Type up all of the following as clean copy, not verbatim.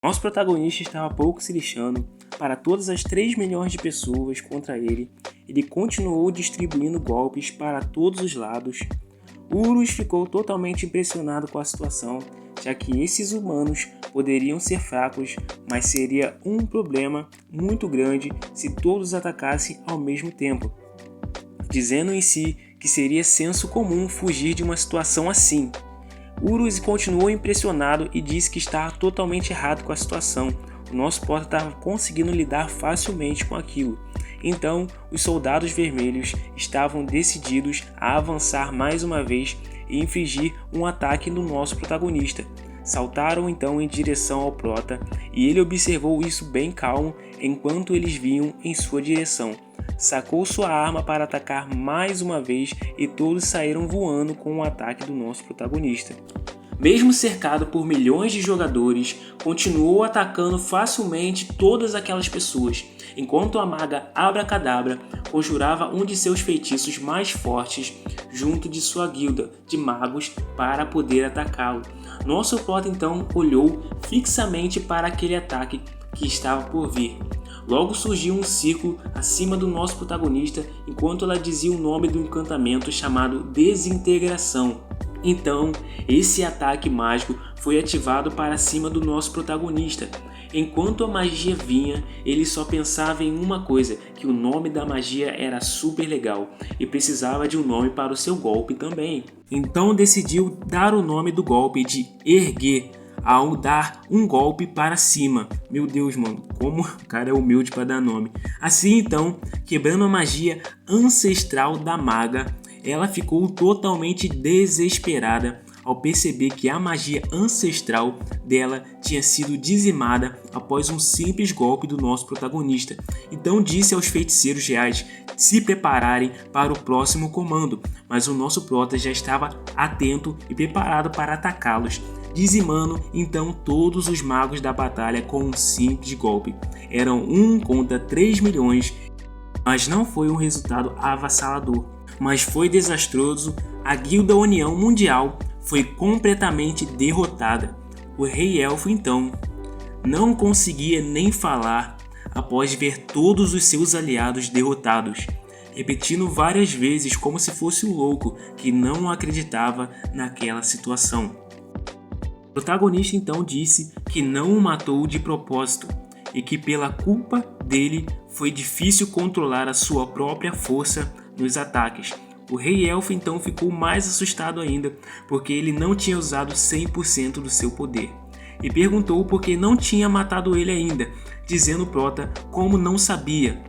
Nosso protagonista estava pouco se lixando para todas as 3 milhões de pessoas contra ele. Ele continuou distribuindo golpes para todos os lados. Urus ficou totalmente impressionado com a situação, já que esses humanos poderiam ser fracos, mas seria um problema muito grande se todos atacassem ao mesmo tempo, dizendo em si que seria senso comum fugir de uma situação assim. Urus continuou impressionado e disse que estava totalmente errado com a situação. O nosso prota estava conseguindo lidar facilmente com aquilo. Então, os soldados vermelhos estavam decididos a avançar mais uma vez e infligir um ataque no nosso protagonista. Saltaram então em direção ao prota e ele observou isso bem calmo enquanto eles vinham em sua direção. Sacou sua arma para atacar mais uma vez e todos saíram voando com o ataque do nosso protagonista. Mesmo cercado por milhões de jogadores, continuou atacando facilmente todas aquelas pessoas, enquanto a maga Abracadabra conjurava um de seus feitiços mais fortes junto de sua guilda de magos para poder atacá-lo. Nosso prota então olhou fixamente para aquele ataque que estava por vir. Logo surgiu um círculo acima do nosso protagonista enquanto ela dizia o nome do encantamento chamado Desintegração. Então, esse ataque mágico foi ativado para cima do nosso protagonista. Enquanto a magia vinha, ele só pensava em uma coisa, que o nome da magia era super legal e precisava de um nome para o seu golpe também. Então decidiu dar o nome do golpe de Erguer, ao dar um golpe para cima. Meu Deus, mano, como o cara é humilde para dar nome. Assim então, quebrando a magia ancestral da maga, ela ficou totalmente desesperada ao perceber que a magia ancestral dela tinha sido dizimada após um simples golpe do nosso protagonista. Então disse aos feiticeiros reais se prepararem para o próximo comando, mas o nosso prota já estava atento e preparado para atacá-los, dizimando então todos os magos da batalha com um simples golpe. Eram 1 contra 3 milhões, mas não foi um resultado avassalador, mas foi desastroso. A Guilda União Mundial foi completamente derrotada. O Rei Elfo então não conseguia nem falar após ver todos os seus aliados derrotados, repetindo várias vezes como se fosse um louco que não acreditava naquela situação. O protagonista então disse que não o matou de propósito e que pela culpa dele foi difícil controlar a sua própria força nos ataques. O Rei Elfo então ficou mais assustado ainda, porque ele não tinha usado 100% do seu poder, e perguntou por que não tinha matado ele ainda, dizendo prota como não sabia.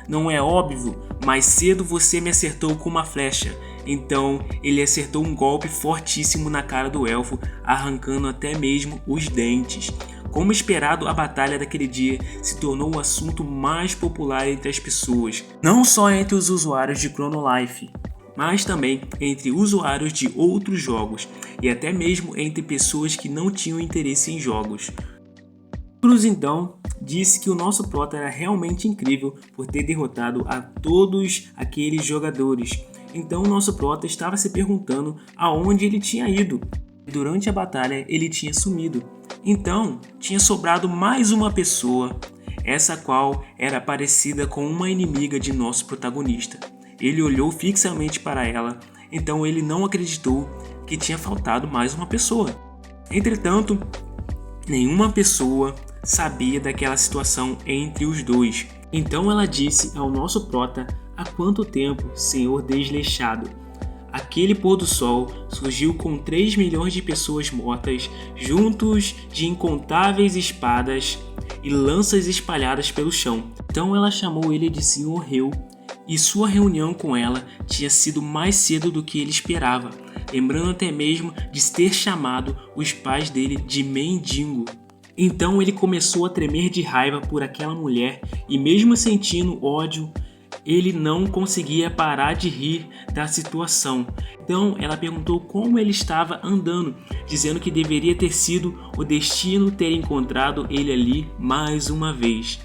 Não é óbvio, mais cedo você me acertou com uma flecha. Então ele acertou um golpe fortíssimo na cara do elfo, arrancando até mesmo os dentes. Como esperado, a batalha daquele dia se tornou o assunto mais popular entre as pessoas, não só entre os usuários de Chrono Life, mas também entre usuários de outros jogos e até mesmo entre pessoas que não tinham interesse em jogos. Cruz então disse que o nosso prota era realmente incrível por ter derrotado a todos aqueles jogadores. Então o nosso prota estava se perguntando aonde ele tinha ido. Durante a batalha ele tinha sumido. Então tinha sobrado mais uma pessoa, essa qual era parecida com uma inimiga de nosso protagonista. Ele olhou fixamente para ela, então ele não acreditou que tinha faltado mais uma pessoa. Entretanto, nenhuma pessoa sabia daquela situação entre os dois. Então ela disse ao nosso prota: há quanto tempo, senhor desleixado? Aquele pôr do sol surgiu com 3 milhões de pessoas mortas, juntos de incontáveis espadas e lanças espalhadas pelo chão. Então ela chamou ele de Senhor Reu, e sua reunião com ela tinha sido mais cedo do que ele esperava, lembrando até mesmo de ter chamado os pais dele de mendigo. Então ele começou a tremer de raiva por aquela mulher e, mesmo sentindo ódio, ele não conseguia parar de rir da situação. Então ela perguntou como ele estava andando, dizendo que deveria ter sido o destino ter encontrado ele ali mais uma vez.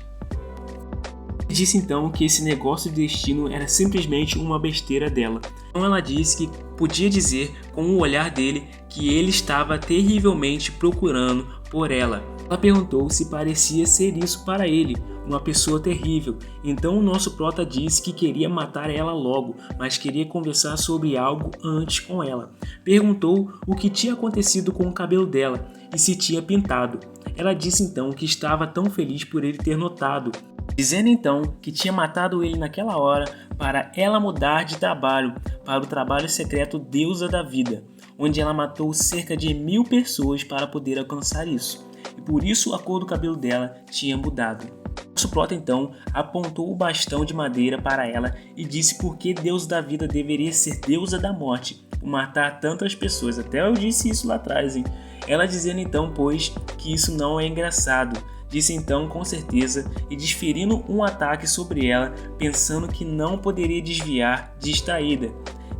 Disse então que esse negócio de destino era simplesmente uma besteira dela. Então ela disse que podia dizer com o olhar dele que ele estava terrivelmente procurando por ela. Ela perguntou se parecia ser isso para ele, uma pessoa terrível. Então o nosso prota disse que queria matar ela logo, mas queria conversar sobre algo antes com ela. Perguntou o que tinha acontecido com o cabelo dela e se tinha pintado. Ela disse então que estava tão feliz por ele ter notado, dizendo então que tinha matado ele naquela hora para ela mudar de trabalho para o trabalho secreto Deusa da Vida, onde ela matou cerca de 1000 pessoas para poder alcançar isso. E por isso a cor do cabelo dela tinha mudado. Nosso prota então apontou o bastão de madeira para ela e disse por que Deus da Vida deveria ser deusa da morte, por matar tantas pessoas. Até eu disse isso lá atrás, hein? Ela dizendo então, pois, que isso não é engraçado. Disse então com certeza e desferindo um ataque sobre ela, pensando que não poderia desviar, distraída.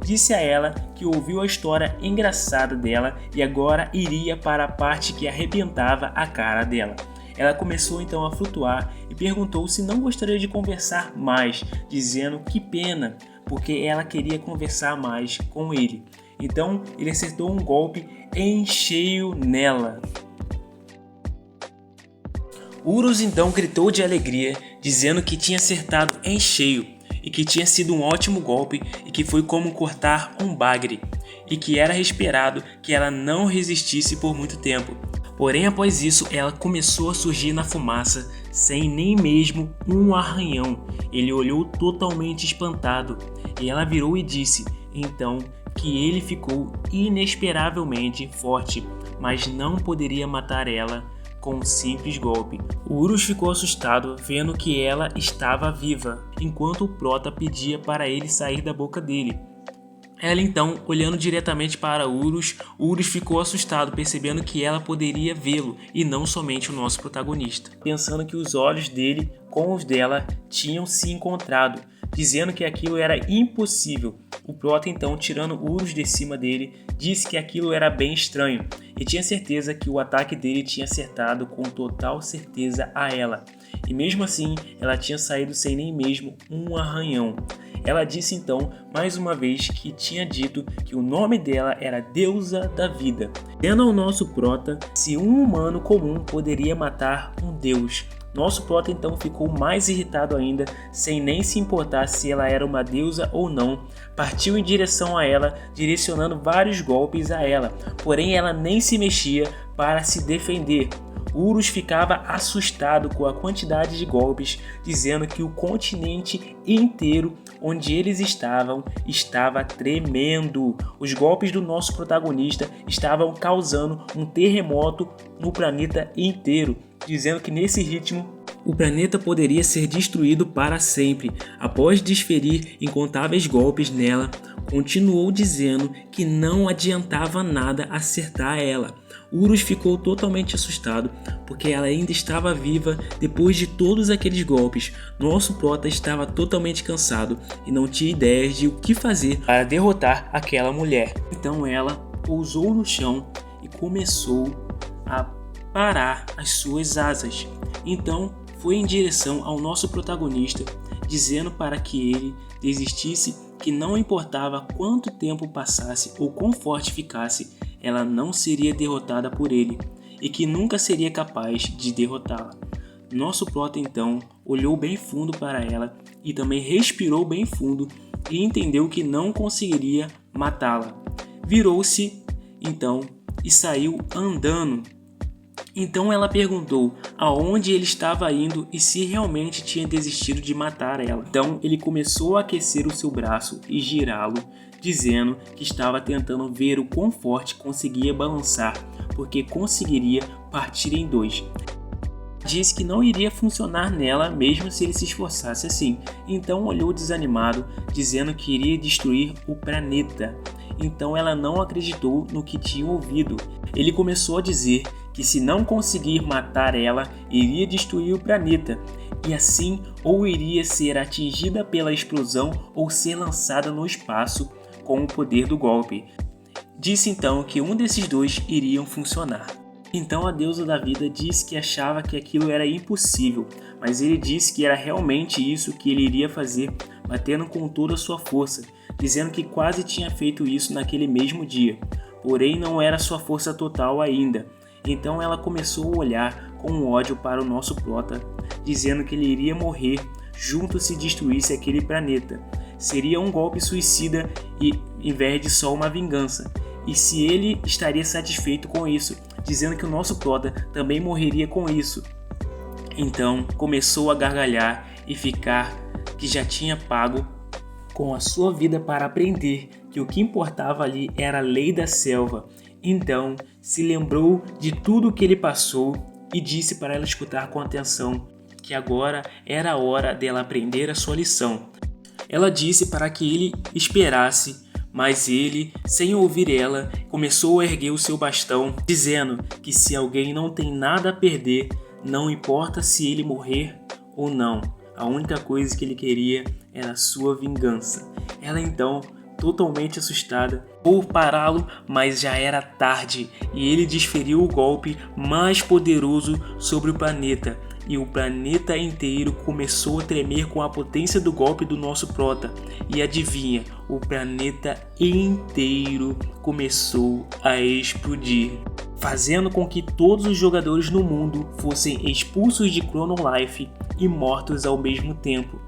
Disse a ela que ouviu a história engraçada dela e agora iria para a parte que arrebentava a cara dela. Ela começou então a flutuar e perguntou se não gostaria de conversar mais, dizendo que pena, porque ela queria conversar mais com ele. Então ele acertou um golpe em cheio nela. Urus então gritou de alegria, dizendo que tinha acertado em cheio e que tinha sido um ótimo golpe e que foi como cortar um bagre e que era esperado que ela não resistisse por muito tempo. Porém, após isso, ela começou a surgir na fumaça sem nem mesmo um arranhão. Ele olhou totalmente espantado e ela virou e disse então que ele ficou inesperavelmente forte, mas não poderia matar ela com um simples golpe. O Urus ficou assustado vendo que ela estava viva, enquanto o prota pedia para ele sair da boca dele. Ela então, olhando diretamente para Urus ficou assustado, percebendo que ela poderia vê-lo e não somente o nosso protagonista, pensando que os olhos dele com os dela tinham se encontrado, dizendo que aquilo era impossível. O prota então, tirando Urus de cima dele, disse que aquilo era bem estranho e tinha certeza que o ataque dele tinha acertado com total certeza a ela. E mesmo assim, ela tinha saído sem nem mesmo um arranhão. Ela disse então, mais uma vez, que tinha dito que o nome dela era Deusa da Vida, dizendo ao nosso prota se um humano comum poderia matar um deus. Nosso prota então ficou mais irritado ainda, sem nem se importar se ela era uma deusa ou não. Partiu em direção a ela, direcionando vários golpes a ela, porém ela nem se mexia para se defender. Urus ficava assustado com a quantidade de golpes, dizendo que o continente inteiro onde eles estavam estava tremendo. Os golpes do nosso protagonista estavam causando um terremoto no planeta inteiro, dizendo que nesse ritmo o planeta poderia ser destruído para sempre. Após desferir incontáveis golpes nela, continuou dizendo que não adiantava nada acertar ela. Urus ficou totalmente assustado, porque ela ainda estava viva depois de todos aqueles golpes. Nosso prota estava totalmente cansado e não tinha ideias de o que fazer para derrotar aquela mulher. Então ela pousou no chão e começou a parar as suas asas. Então foi em direção ao nosso protagonista, dizendo para que ele desistisse, que não importava quanto tempo passasse ou quão forte ficasse, ela não seria derrotada por ele e que nunca seria capaz de derrotá-la. Nosso prota então olhou bem fundo para ela e também respirou bem fundo e entendeu que não conseguiria matá-la. Virou-se então e saiu andando. Então ela perguntou aonde ele estava indo e se realmente tinha desistido de matar ela. Então ele começou a aquecer o seu braço e girá-lo, dizendo que estava tentando ver o quão forte conseguia balançar, porque conseguiria partir em dois. Disse que não iria funcionar nela mesmo se ele se esforçasse assim. Então olhou desanimado, dizendo que iria destruir o planeta. Então ela não acreditou no que tinha ouvido. Ele começou a dizer que se não conseguir matar ela, iria destruir o planeta. E assim, ou iria ser atingida pela explosão ou ser lançada no espaço com o poder do golpe. Disse então que um desses dois iriam funcionar. Então a deusa da vida disse que achava que aquilo era impossível, mas ele disse que era realmente isso que ele iria fazer, batendo com toda a sua força, dizendo que quase tinha feito isso naquele mesmo dia, porém não era sua força total ainda. Então ela começou a olhar com ódio para o nosso prota, dizendo que ele iria morrer junto se destruísse aquele planeta. Seria um golpe suicida e em vez de só uma vingança. E se ele estaria satisfeito com isso, dizendo que o nosso prota também morreria com isso. Então começou a gargalhar e ficar que já tinha pago com a sua vida para aprender que o que importava ali era a lei da selva. Então se lembrou de tudo o que ele passou e disse para ela escutar com atenção que agora era a hora dela aprender a sua lição. Ela disse para que ele esperasse, mas ele, sem ouvir ela, começou a erguer o seu bastão, dizendo que se alguém não tem nada a perder, não importa se ele morrer ou não, a única coisa que ele queria era a sua vingança. Ela então, totalmente assustada, foi pará-lo, mas já era tarde e ele desferiu o golpe mais poderoso sobre o planeta. E o planeta inteiro começou a tremer com a potência do golpe do nosso prota. E adivinha, o planeta inteiro começou a explodir, fazendo com que todos os jogadores no mundo fossem expulsos de Chrono Life e mortos ao mesmo tempo.